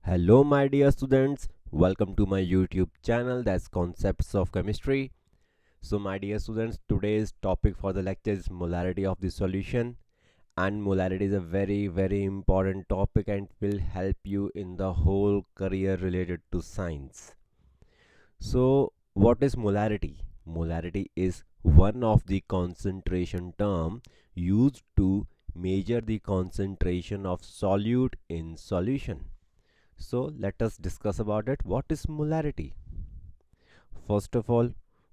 Hello, my dear students. Welcome to my YouTube channel that's Concepts of Chemistry. So, my dear students, today's topic for the lecture is molarity of the solution. And molarity is a very important topic and will help you in the whole career related to science. So, what is molarity? Molarity is one of the concentration term used to measure the concentration of solute in solution. So let us discuss about it. What is molarity? First of all,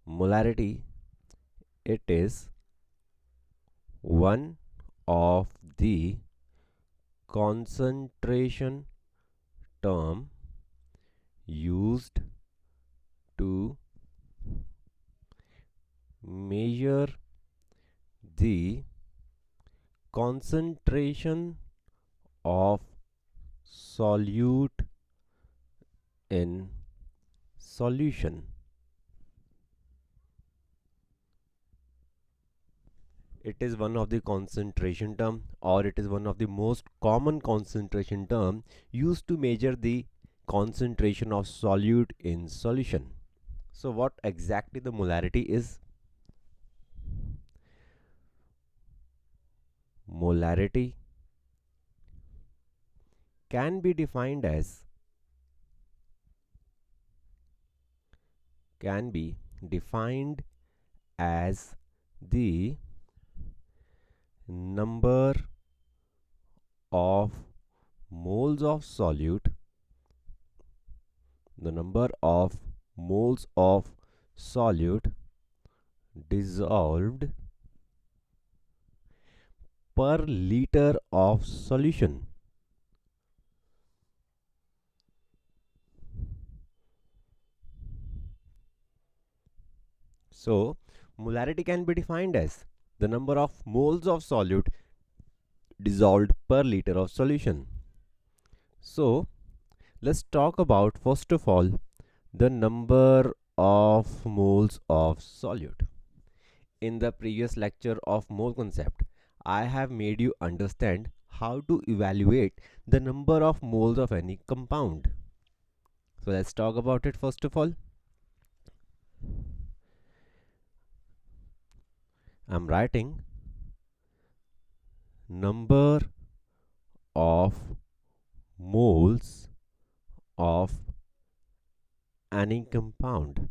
molarity, it is one of the concentration term used to measure the concentration of solute in solution. It is one of the concentration term, or it is one of the most common concentration term used to measure the concentration of solute in solution. So what exactly the molarity is? Molarity can be defined as the number of moles of solute, dissolved per liter of solution. So, molarity can be defined as the number of moles of solute dissolved per liter of solution. So, let's talk about first of all the number of moles of solute. In the previous lecture of mole concept, I have made you understand how to evaluate the number of moles of any compound. So let's talk about it first of all. I'm writing number of moles of any compound.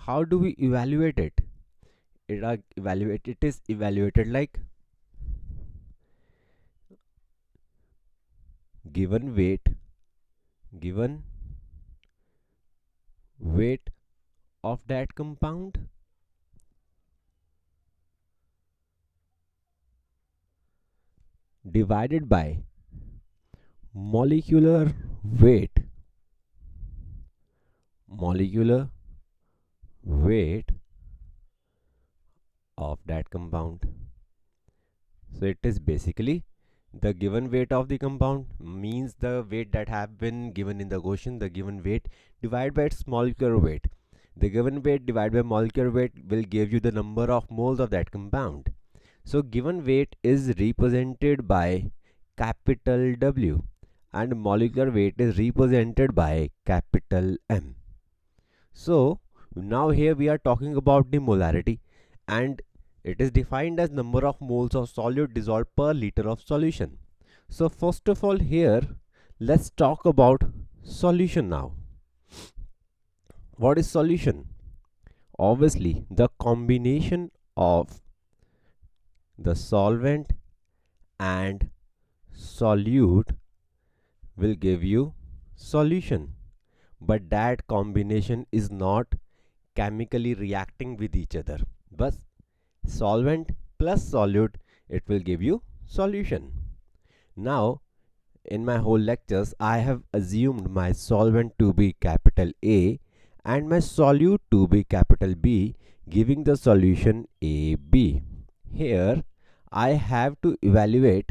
How do we evaluate it? It is evaluated like given weight of that compound divided by molecular weight weight of that compound. So it is basically the given weight of the compound, means the weight that have been given in the question, the given weight divided by its molecular weight. The given weight divided by molecular weight will give you the number of moles of that compound. So given weight is represented by capital W and molecular weight is represented by capital M. So now here we are talking about the molarity, and it is defined as number of moles of solute dissolved per liter of solution. So first of all here, let's talk about solution now. What is solution? Obviously, the combination of the solvent and solute will give you solution, but that combination is not chemically reacting with each other, but solvent plus solute, it will give you solution. Now in my whole lectures I have assumed my solvent to be capital A and my solute to be capital B, giving the solution AB. Here I have to evaluate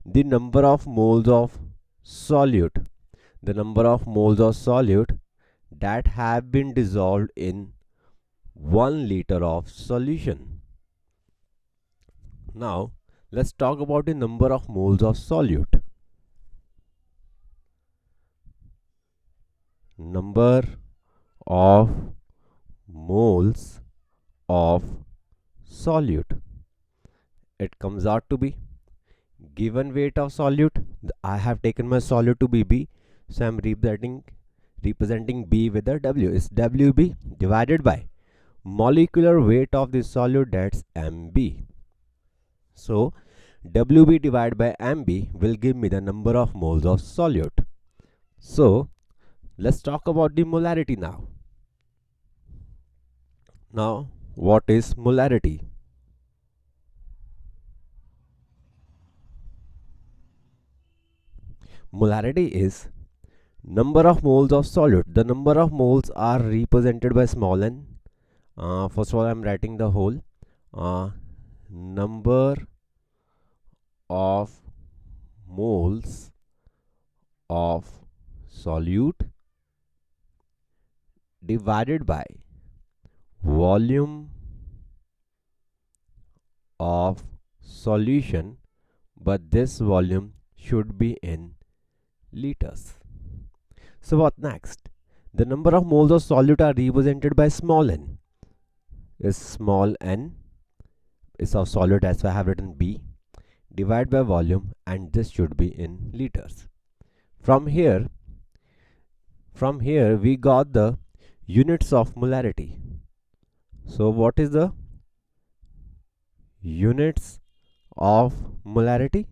the number of moles of solute, that have been dissolved in 1 liter of solution. Now let's talk about the number of moles of solute. number of moles of solute. It comes out to be given weight of solute. I have taken my solute to be B, so I'm representing B with a W. It's WB divided by molecular weight of the solute, that's MB. So WB divided by MB will give me the number of moles of solute. So let's talk about the molarity now. Now, what is molarity? Molarity is number of moles of solute. The number of moles are represented by small n. First of all, I'm writing the whole number of moles of solute divided by volume of solution, but this volume should be in liters. So what next? The number of moles of solute are represented by small n. Is small n is of solute, as I have written B, divided by volume, and this should be in liters. From here we got the units of molarity. So what is the units of molarity?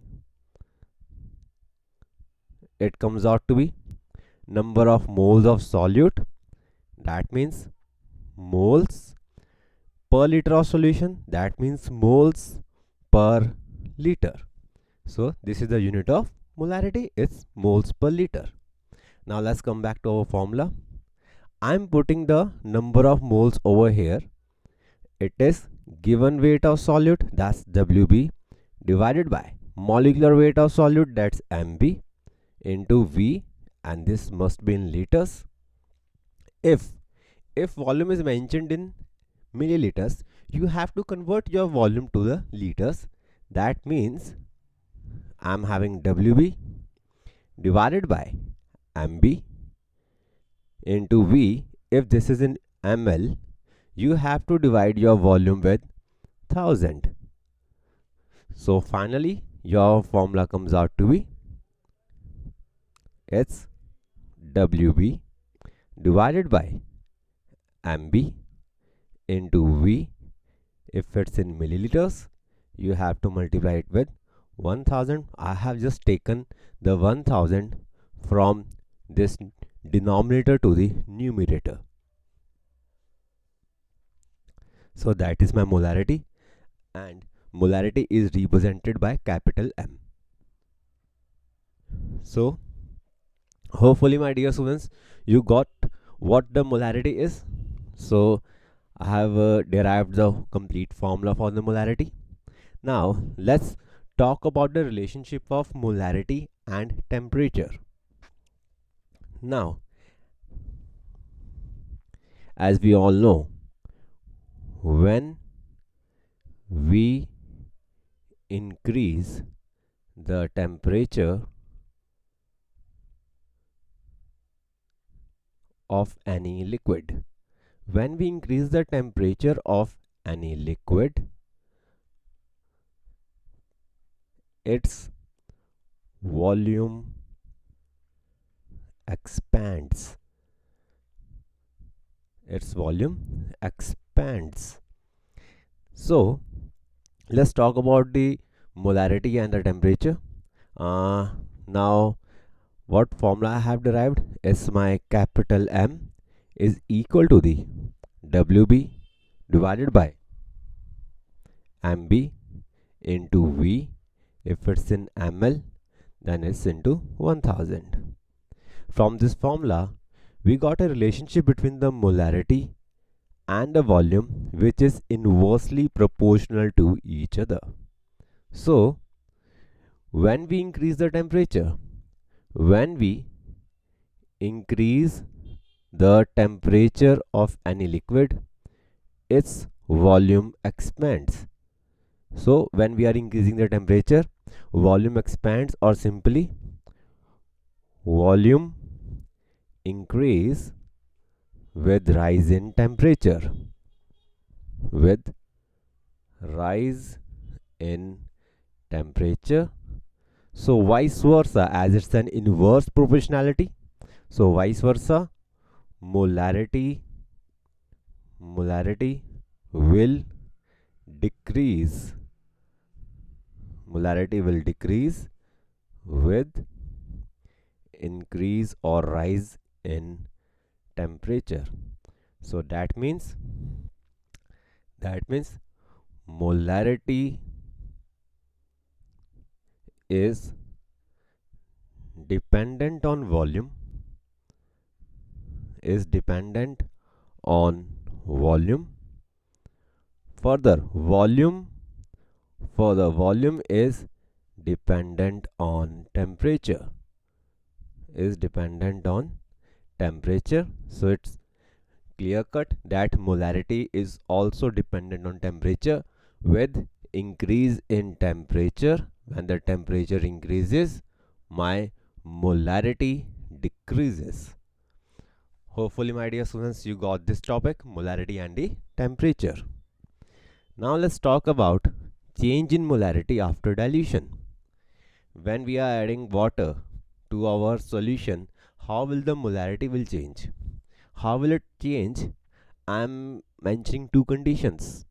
It comes out to be number of moles of solute, that means moles per liter of solution, that means moles per liter. So this is the unit of molarity, it's moles per liter. Now let's come back to our formula. I'm putting the number of moles over here. It is given weight of solute, that's WB, divided by molecular weight of solute, that's MB, into V, and this must be in liters. If volume is mentioned in milliliters, you have to convert your volume to the liters. That means I'm having WB divided by MB into V. If this is in ml, you have to divide your volume with 1000. So finally your formula comes out to be, it's WB divided by MB into V. If it's in milliliters, you have to multiply it with 1000. I have just taken the 1000 from this denominator to the numerator. So that is my molarity, and molarity is represented by capital M. So hopefully, my dear students, you got what the molarity is. So I have derived the complete formula for the molarity. Now let's talk about the relationship of molarity and temperature. Now, as we all know, when we increase the temperature of any liquid, when we increase the temperature of any liquid, its volume expands. Its volume expands. So let's talk about the molarity and the temperature. Now what formula I have derived is my capital M is equal to the WB divided by MB into V. If it's in ml, then it's into 1000. From this formula, we got a relationship between the molarity and the volume which is inversely proportional to each other. So when we increase the temperature, when we increase the temperature of any liquid, its volume expands. So when we are increasing the temperature, volume expands, or simply volume increase with rise in temperature, with rise in temperature. So vice versa, as it's an inverse proportionality, so vice versa, molarity will decrease, with increase or rise in temperature. So that means molarity is dependent on volume, is dependent on volume. Further, volume is dependent on temperature, so it's clear cut that molarity is also dependent on temperature. With increase in temperature, when the temperature increases, my molarity decreases. Hopefully, my dear students, you got this topic, molarity and the temperature. Now let's talk about change in molarity after dilution. When we are adding water to our solution, how will the molarity will change? How will it change? I'm mentioning two conditions.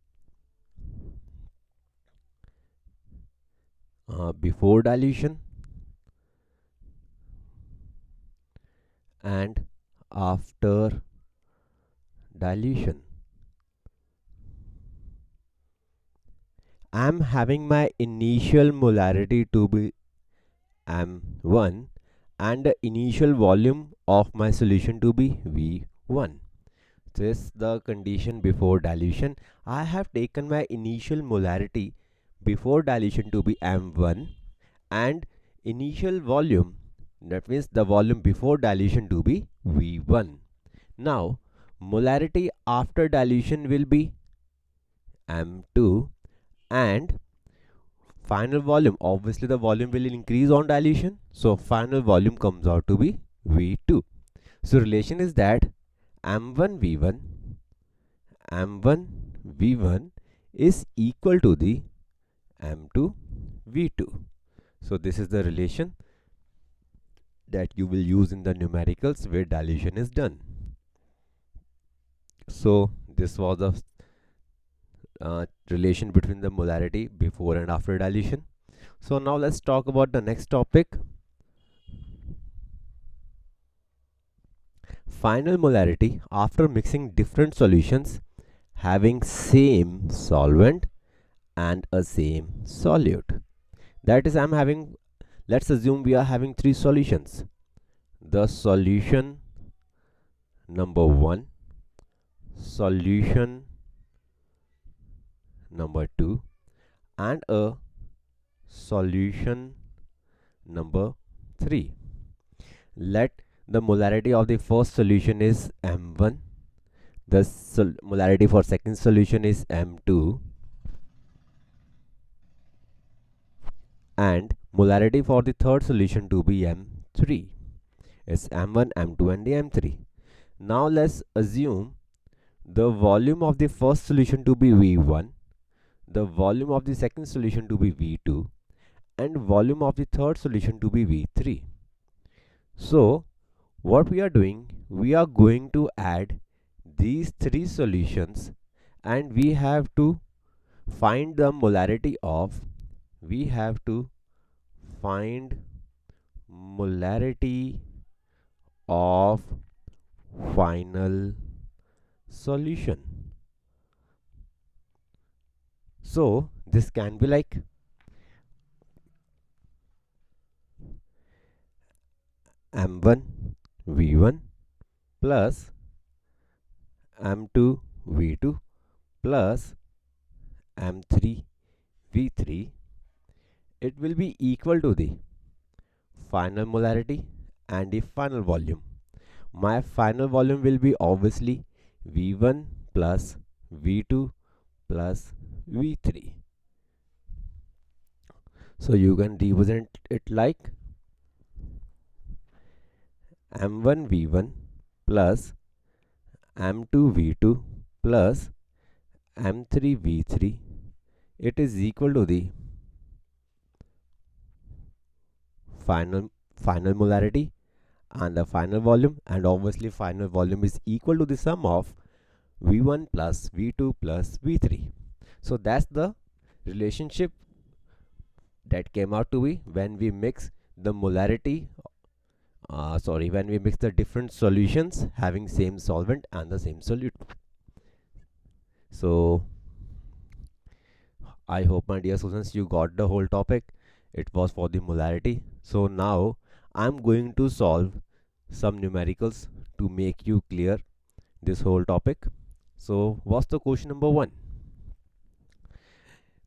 Before dilution and after dilution. I'm having my initial molarity to be M1 and the initial volume of my solution to be V1. This is the condition before dilution. I have taken my initial molarity before dilution to be M1 and initial volume, that means the volume before dilution, to be V1. Now molarity after dilution will be M2 and final volume, obviously the volume will increase on dilution, so final volume comes out to be V2. So relation is that M1 V1 is equal to the M2 V2. So this is the relation that you will use in the numericals where dilution is done. So this was the relation between the molarity before and after dilution. So now let's talk about the next topic, final molarity after mixing different solutions having same solvent and a same solute. That is, let's assume we are having three solutions: the solution number 1, solution number 2 and a solution number 3. Let the molarity of the first solution is M1, the molarity for second solution is M2 and molarity for the third solution to be M3. It's M1, M2 and the M3. Now let's assume the volume of the first solution to be V1, the volume of the second solution to be V2 and volume of the third solution to be V3. So what we are doing, we are going to add these three solutions and we have to find the molarity of final solution. So this can be like M1 V1 plus M2 V2 plus M3 V3. It will be equal to the final molarity and the final volume. My final volume will be obviously V1 plus V2 plus V3. So you can represent it like M1 V1 plus M2V2 plus M3V3. It is equal to the final molarity and the final volume, and obviously final volume is equal to the sum of V1 plus V2 plus V3. So that's the relationship that came out to be when we mix the molarity when we mix the different solutions having same solvent and the same solute. So I hope, my dear students, you got the whole topic. It was for the molarity. So now I'm going to solve some numericals to make you clear this whole topic. So what's the question number 1?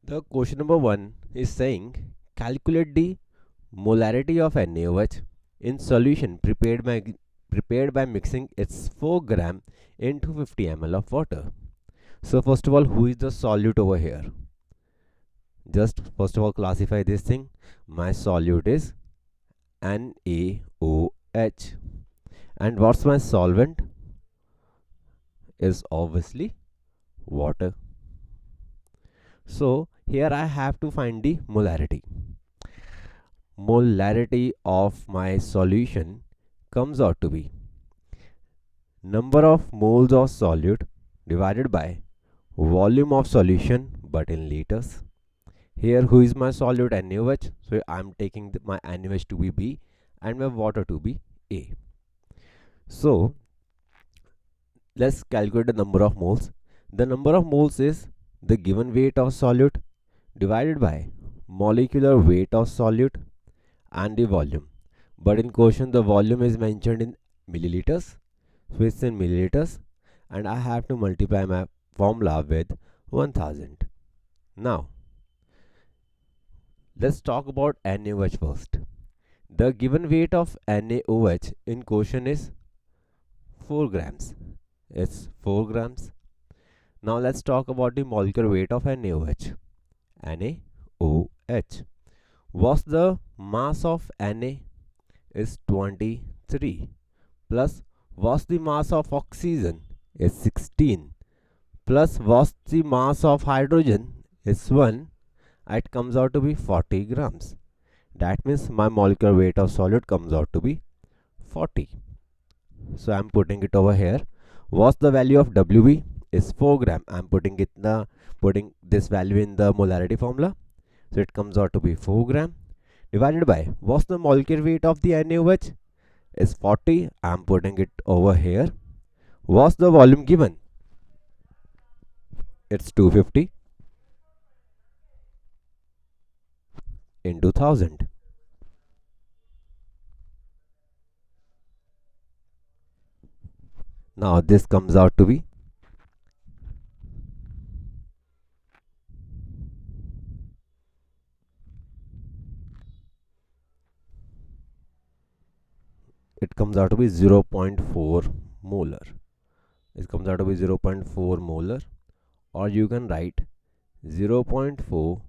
The question number 1 is saying calculate the molarity of NaOH in solution prepared by mixing its 4 gram into 50 ml of water. So first of all, who is the solute over here? Just first of all classify this thing. My solute is NaOH, and what's my solvent? Is obviously water. So here I have to find the molarity. Molarity of my solution comes out to be number of moles of solute divided by volume of solution, but in liters. Here who is my solute? NaOH. So I am taking my NaOH to be B and my water to be A. So let's calculate the number of moles. The number of moles is the given weight of solute divided by molecular weight of solute and the volume. But in question the volume is mentioned in milliliters, so it's in milliliters, and I have to multiply my formula with 1000. Now let's talk about NaOH first. The given weight of NaOH in question is 4 grams. It's 4 grams. Now let's talk about the molecular weight of NaOH. NaOH. What's the mass of Na? Is 23. Plus what's the mass of oxygen? Is 16. Plus what's the mass of hydrogen? Is 1. It comes out to be 40 grams. That means my molecular weight of solute comes out to be 40. So I'm putting it over here. What's the value of Wb? Is 4 gram. I'm putting this value in the molarity formula. So it comes out to be 4 gram divided by what's the molecular weight of the NaOH? Is 40. I'm putting it over here. What's the volume given? It's 250 into 1000. Now this comes out to be it comes out to be 0.4 molar. It comes out to be 0.4 molar, or you can write 0.4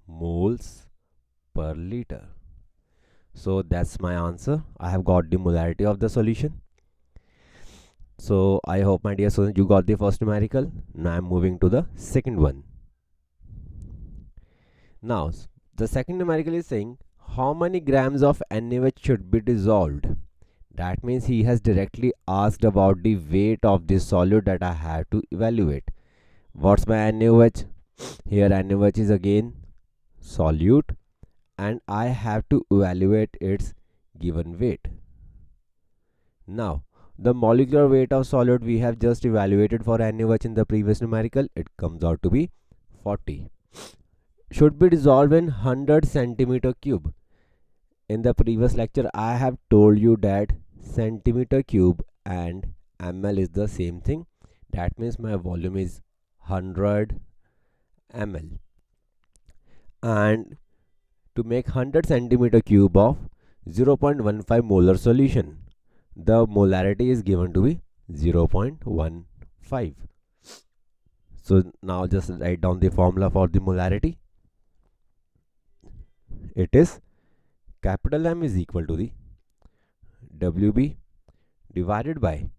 moles per liter. So that's my answer. I have got the molarity of the solution. So I hope, my dear students, you got the first numerical. Now I'm moving to the second one. Now the second numerical is saying how many grams of NaOH should be dissolved. That means he has directly asked about the weight of this solute that I have to evaluate. What's my NaOH? Here NaOH is again solute, and I have to evaluate its given weight. Now the molecular weight of solute we have just evaluated for NaOH in the previous numerical. It comes out to be 40. Should be dissolved in 100 centimeter cube. In the previous lecture I have told you that centimeter cube and ml is the same thing. That means my volume is 100 ml, and to make 100 centimeter cube of 0.15 molar solution, the molarity is given to be 0.15. So now just write down the formula for the molarity. It is capital M is equal to the Wb divided by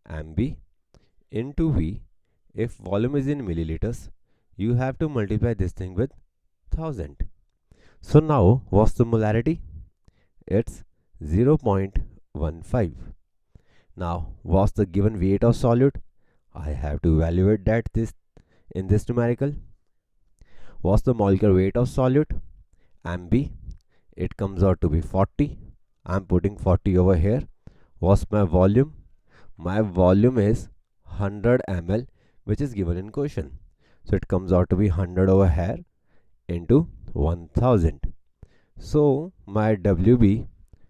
MB into V. If volume is in milliliters, you have to multiply this thing with 1000. So now what's the molarity? It's 0.15. Now what's the given weight of solute? I have to evaluate that this in this numerical. What's the molecular weight of solute? MB. It comes out to be 40. I'm putting 40 over here. What's my volume? My volume is 100 ml, which is given in question. So it comes out to be 100 over here into 1000. So my WB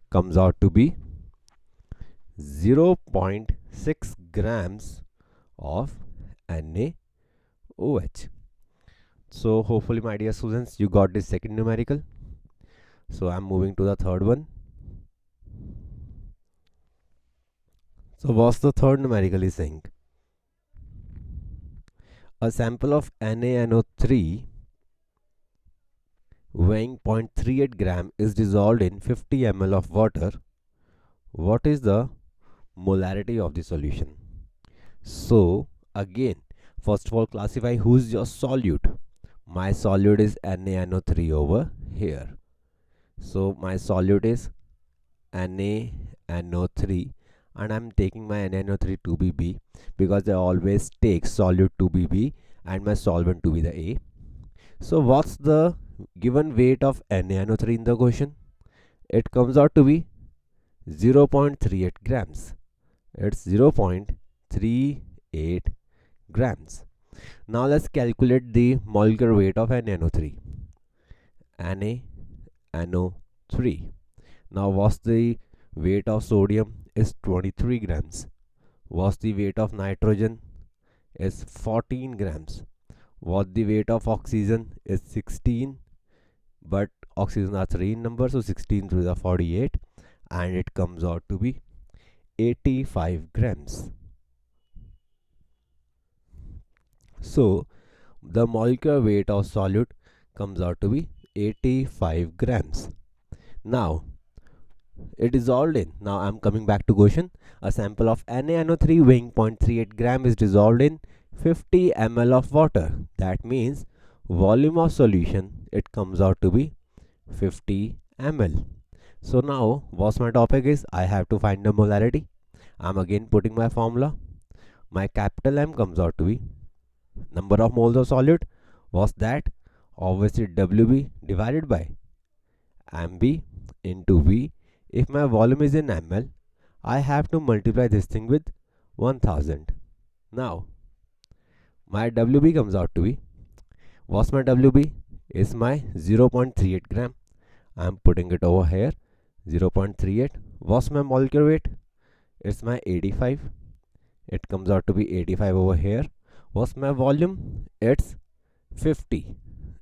comes out to be 0.6 grams of NaOH. So hopefully, my dear students, you got this second numerical. So I'm moving to the third one. So what's the third numerical is saying? A sample of NaNO3 weighing 0.38 gram is dissolved in 50 ml of water. What is the molarity of the solution? So again, first of all, classify who's your solute. My solute is NaNO3 over here. So my solute is NaNO3 and I'm taking my NaNO3 to be B because I always take solute to be B and my solvent to be the A. So what's the given weight of NaNO3 in the question? It comes out to be 0.38 grams. It's 0.38 grams. Now let's calculate the molecular weight of NaNO3. NaNO3. Now what's the weight of sodium? Is 23 grams. What's the weight of nitrogen? Is 14 grams. What the weight of oxygen? Is 16. But oxygen are 3 in number, so 16 through the 48, and it comes out to be 85 grams. So the molecular weight of solute comes out to be 85 grams. Now it dissolved in. Now I'm coming back to question. A sample of NaNO3 weighing 0.38 gram is dissolved in 50 ml of water. That means volume of solution, it comes out to be 50 ml. So now what's my topic is, I have to find the molarity. I'm again putting my formula. My capital M comes out to be number of moles of solute. What's that? Obviously WB divided by MB into V. If my volume is in ml, I have to multiply this thing with 1000. Now my WB comes out to be, what's my WB? Is my 0.38 gram. I am putting it over here, 0.38. What's my molecular weight? It's my 85. It comes out to be 85 over here. What's my volume? It's 50.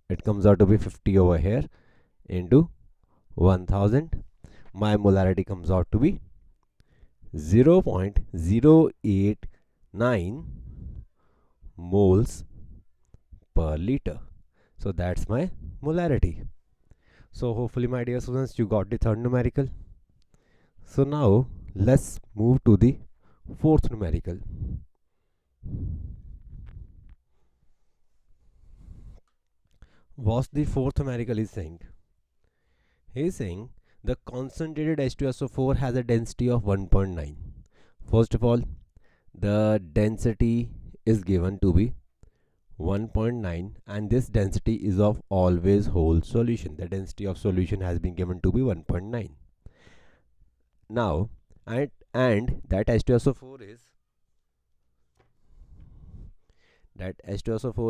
It comes out to be 50 over here into 1000. My molarity comes out to be 0.089 moles per liter. So that's my molarity. So hopefully, my dear students, you got the third numerical. So now let's move to the fourth numerical. What's the fourth numerical is saying? He is saying the concentrated H2SO4 has a density of 1.9. First of all, the density is given to be 1.9 and this density is of always whole solution. The density of solution has been given to be 1.9. Now and that H2SO4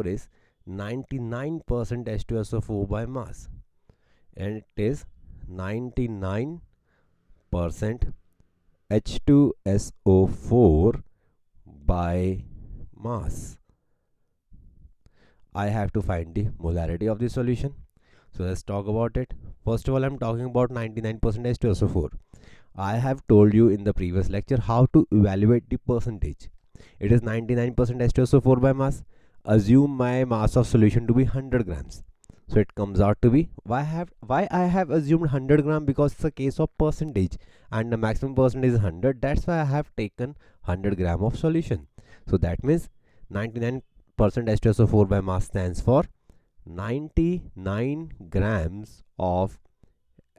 is 99% H2SO4 by mass, and it is 99% H2SO4 by mass. I have to find the molarity of the solution. So let's talk about it. First of all, I'm talking about 99% H2SO4. I have told you in the previous lecture how to evaluate the percentage. It is 99% H2SO4 by mass. Assume my mass of solution to be 100 grams. So it comes out to be, why I have assumed 100 gram, because it's a case of percentage and the maximum percentage is 100. That's why I have taken 100 gram of solution. So that means 99% H2SO4 by mass stands for 99 grams of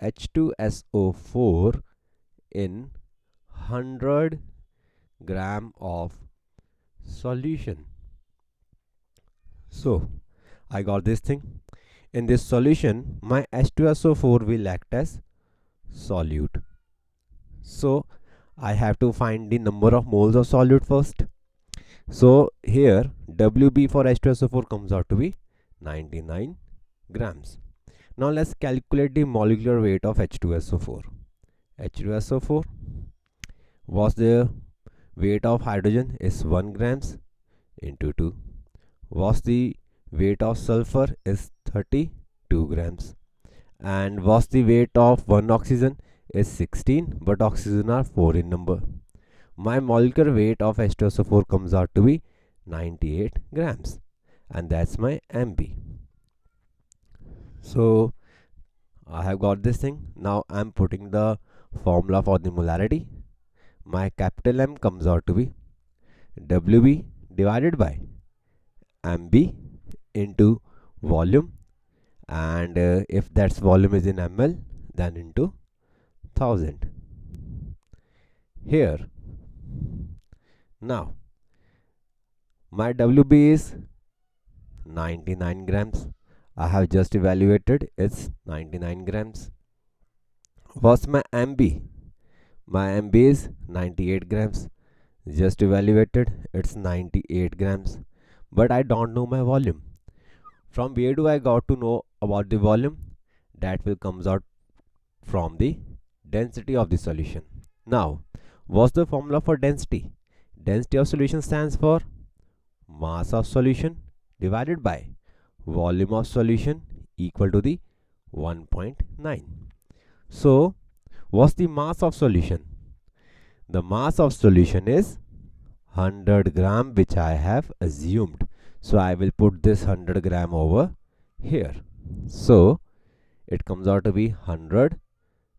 H2SO4 in 100 gram of solution. So I got this thing. In this solution, my H2SO4 will act as solute. So I have to find the number of moles of solute first. So here WB for H2SO4 comes out to be 99 grams. Now let's calculate the molecular weight of H2SO4. H2SO4 was the weight of hydrogen is 1 grams into 2, was the weight of sulfur is 32 grams, and was the weight of one oxygen is 16, but oxygen are 4 in number. My molecular weight of H2SO4 comes out to be 98 grams, and that's my MB. So I have got this thing. Now I'm putting the formula for the molarity. My capital M comes out to be WB divided by MB into volume, and if that's volume is in ml, then into 1000. Here now my WB is 99 grams. I have just evaluated, it's 99 grams. What's my MB? My MB is 98 grams. Just evaluated, it's 98 grams. But I don't know my volume. From where do I got to know about the volume? That will comes out from the density of the solution. Now, what's the formula for density? Density of solution stands for mass of solution divided by volume of solution equal to the 1.9. So, what's the mass of solution? The mass of solution is 100 gram, which I have assumed. So I will put this 100 gram over here. So it comes out to be 100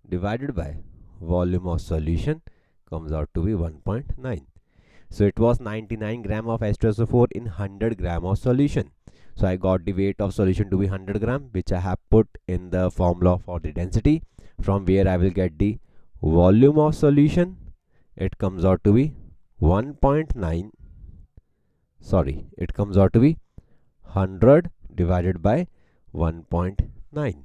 divided by volume of solution comes out to be 1.9. So it was 99 gram of H2SO4 in 100 gram of solution. So I got the weight of solution to be 100 gram, which I have put in the formula for the density, from where I will get the volume of solution. It comes out to be 1.9. Sorry, it comes out to be 100 divided by 1.9.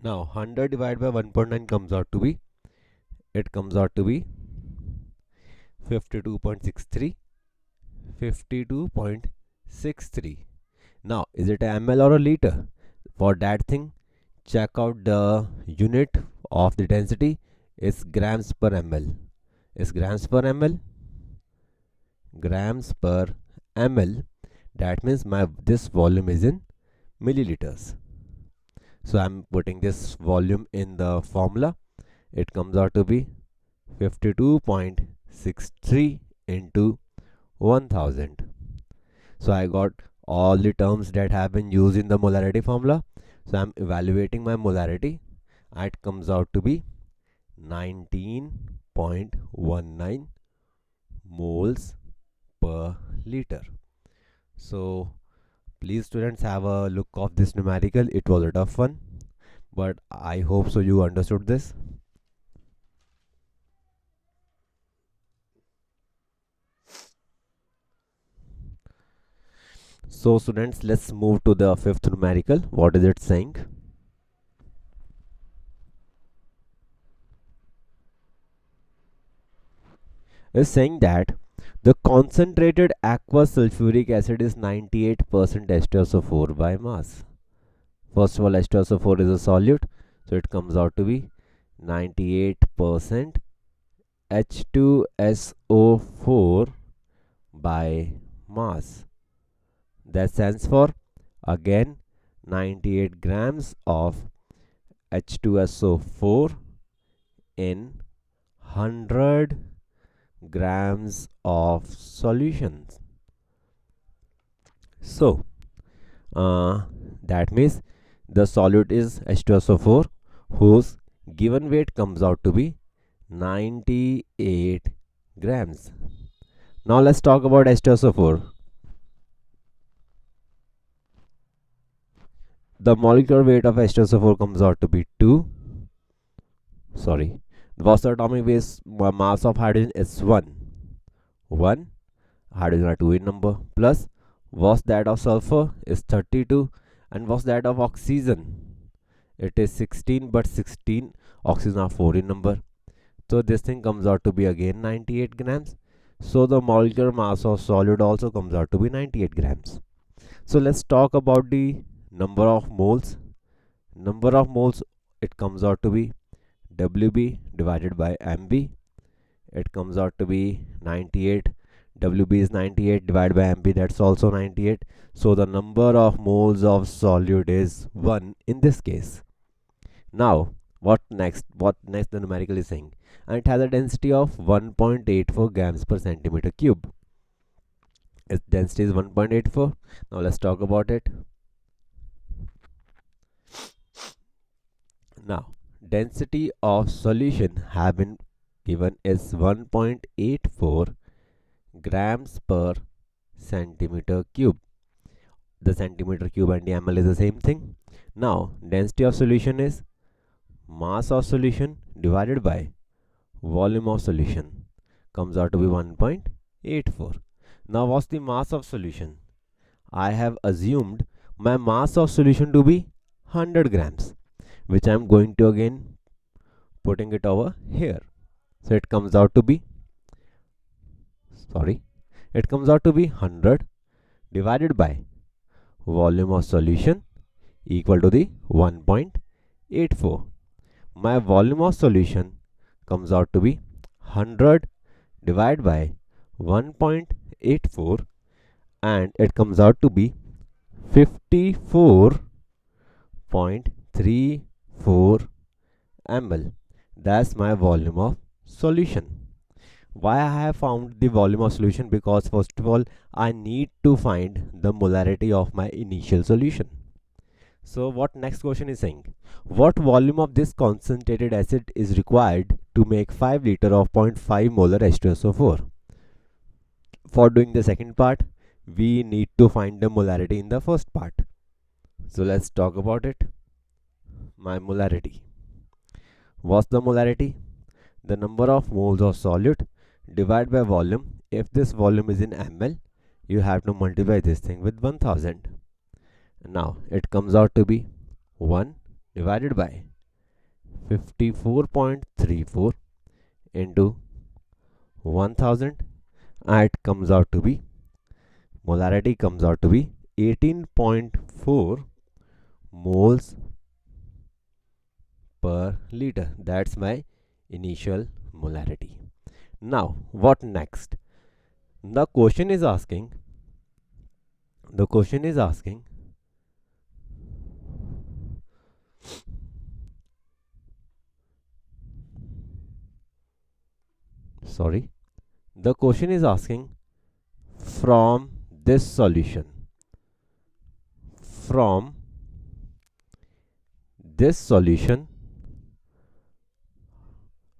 Now 100 divided by 1.9 comes out to be, it comes out to be 52.63. 52.63. Now is it a ml or a liter? For that thing, check out the unit of the density is grams per ml. Is grams per ml? Grams per ml. That means this volume is in milliliters. So I'm putting this volume in the formula. It comes out to be 52.63 into 1000. So I got all the terms that have been used in the molarity formula. So I'm evaluating my molarity. It comes out to be 19.19 moles per liter. So please students, have a look of this numerical. It was a tough one, but I hope so you understood this. So students, let's move to the fifth numerical. What is it saying? It's saying that the concentrated aqueous sulfuric acid is 98% H2SO4 by mass. First of all, H2SO4 is a solute, so it comes out to be 98% H2SO4 by mass. That stands for, again, 98 grams of H2SO4 in 100 grams of solutions. So That means the solute is H2SO4, whose given weight comes out to be 98 grams. Now let's talk about H2SO4. The molecular weight of H2SO4 comes out to be 2. What's the atomic mass of hydrogen is 1. 1. Hydrogen are 2 in number. Plus, what's that of sulfur is 32. And what's that of oxygen? It is 16, but 16 oxygen are 4 in number. So this thing comes out to be again 98 grams. So the molecular mass of solid also comes out to be 98 grams. So let's talk about the number of moles. Number of moles, it comes out to be WB divided by MB. It comes out to be 98. WB is 98 divided by MB, that's also 98. So the number of moles of solute is 1 in this case. Now, what next? What next the numerical is saying? And it has a density of 1.84 grams per centimeter cube. Its density is 1.84. Now let's talk about it. Now, density of solution have been given is 1.84 grams per centimeter cube. The centimeter cube and the ml is the same thing. Now, density of solution is mass of solution divided by volume of solution, comes out to be 1.84. Now, what's the mass of solution? I have assumed my mass of solution to be 100 grams, which I am going to again putting it over here. So it comes out to be 100 divided by volume of solution equal to the 1.84. My volume of solution comes out to be 100 divided by 1.84, and it comes out to be 54.34 ml. That's my volume of solution. Why I have found the volume of solution? Because first of all, I need to find the molarity of my initial solution. So what next question is saying? What volume of this concentrated acid is required to make 5 liter of 0.5 molar H2SO4? For doing the second part, we need to find the molarity in the first part. So let's talk about it. My molarity. What's the molarity? The number of moles of solute divided by volume. If this volume is in ml, you have to multiply this thing with 1000. Now it comes out to be 1 divided by 54.34 into 1000, and it comes out to be, molarity comes out to be 18.4 moles per liter. That's my initial molarity. Now what next? The question is asking from this solution,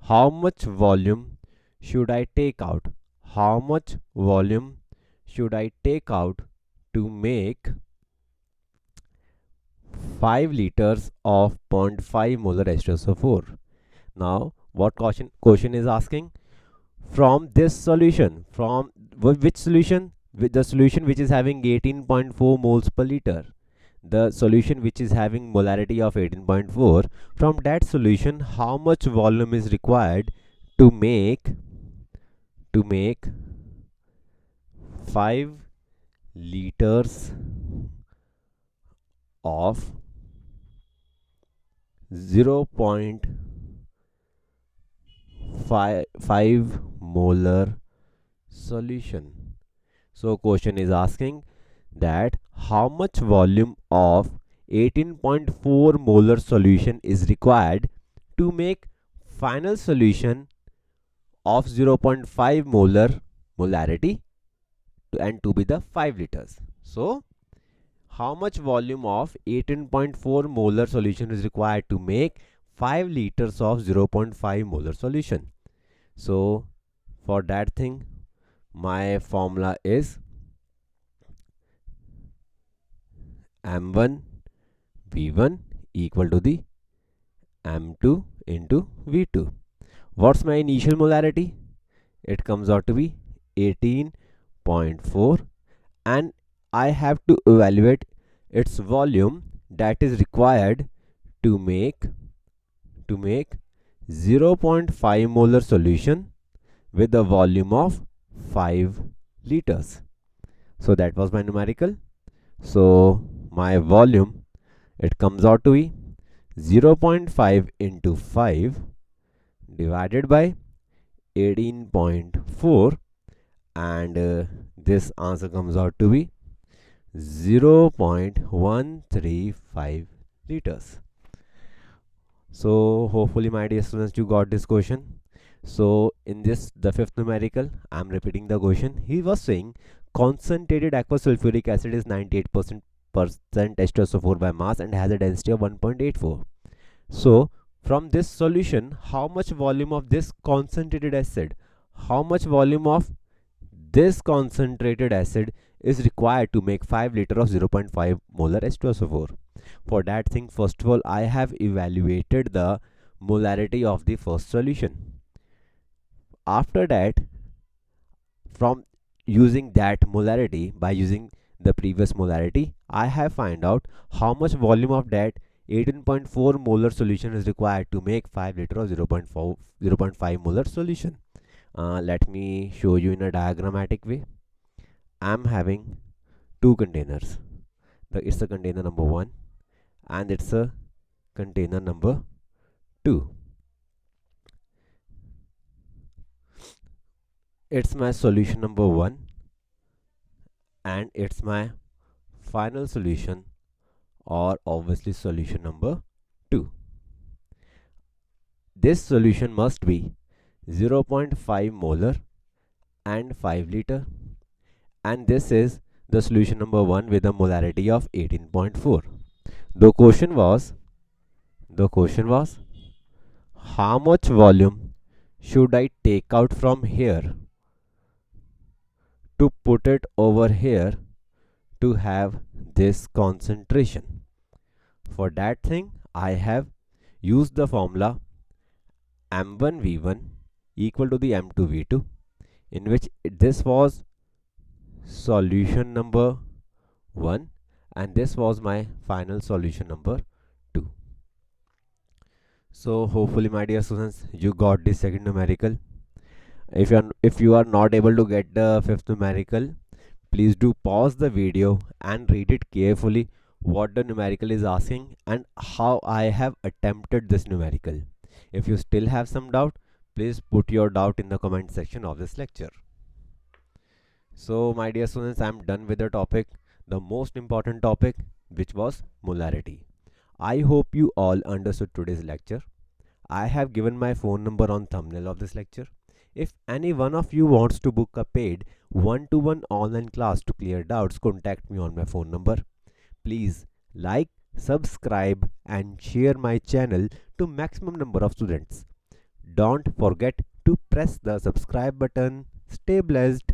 how much volume should I take out? How much volume should I take out to make 5 liters of 0.5 molar H2SO4? Now, what question is asking? From this solution, from which solution? With the solution which is having 18.4 moles per liter. The solution which is having molarity of 18.4, from that solution, how much volume is required to make 5 liters of 0.5 molar solution. So question is asking that how much volume of 18.4 molar solution is required to make final solution of 0.5 molar molarity and to be the 5 liters. So how much volume of 18.4 molar solution is required to make 5 liters of 0.5 molar solution? So for that thing, my formula is m1 v1 equal to the m2 into v2. What's my initial molarity? It comes out to be 18.4, and I have to evaluate its volume that is required to make 0.5 molar solution with a volume of 5 liters. So that was my numerical. So my volume, it comes out to be 0.5 into 5 divided by 18.4, and this answer comes out to be 0.135 liters. So hopefully my dear students, you got this question. So in this, the fifth numerical, I am repeating the question. He was saying concentrated aqueous sulfuric acid is 98% H2SO4 by mass and has a density of 1.84. So from this solution, how much volume of this concentrated acid, how much volume of this concentrated acid is required to make 5 liter of 0.5 molar H2SO4? For that thing, first of all, I have evaluated the molarity of the first solution. After that, from using that molarity, by using the previous molarity, I have find out how much volume of that 18.4 molar solution is required to make 5 liter of 0.5 molar solution. Let me show you in a diagrammatic way. I am having two containers. It's a container number 1 and it's a container number 2. It's my solution number 1 and it's my final solution, or obviously solution number 2. This solution must be 0.5 molar and 5 liter, and this is the solution number 1 with a molarity of 18.4. The question was how much volume should I take out from here to put it over here to have this concentration. For that thing, I have used the formula m1 v1 equal to the m2 v2, in which this was solution number 1 and this was my final solution number 2. So hopefully my dear students, you got the second numerical. If you are not able to get the fifth numerical, please do pause the video and read it carefully what the numerical is asking and how I have attempted this numerical. If you still have some doubt, please put your doubt in the comment section of this lecture. So my dear students, I am done with the topic, the most important topic, which was molarity. I hope you all understood today's lecture. I have given my phone number on thumbnail of this lecture. If any one of you wants to book a paid one-to-one online class to clear doubts, contact me on my phone number. Please like, subscribe and share my channel to maximum number of students. Don't forget to press the subscribe button. Stay blessed.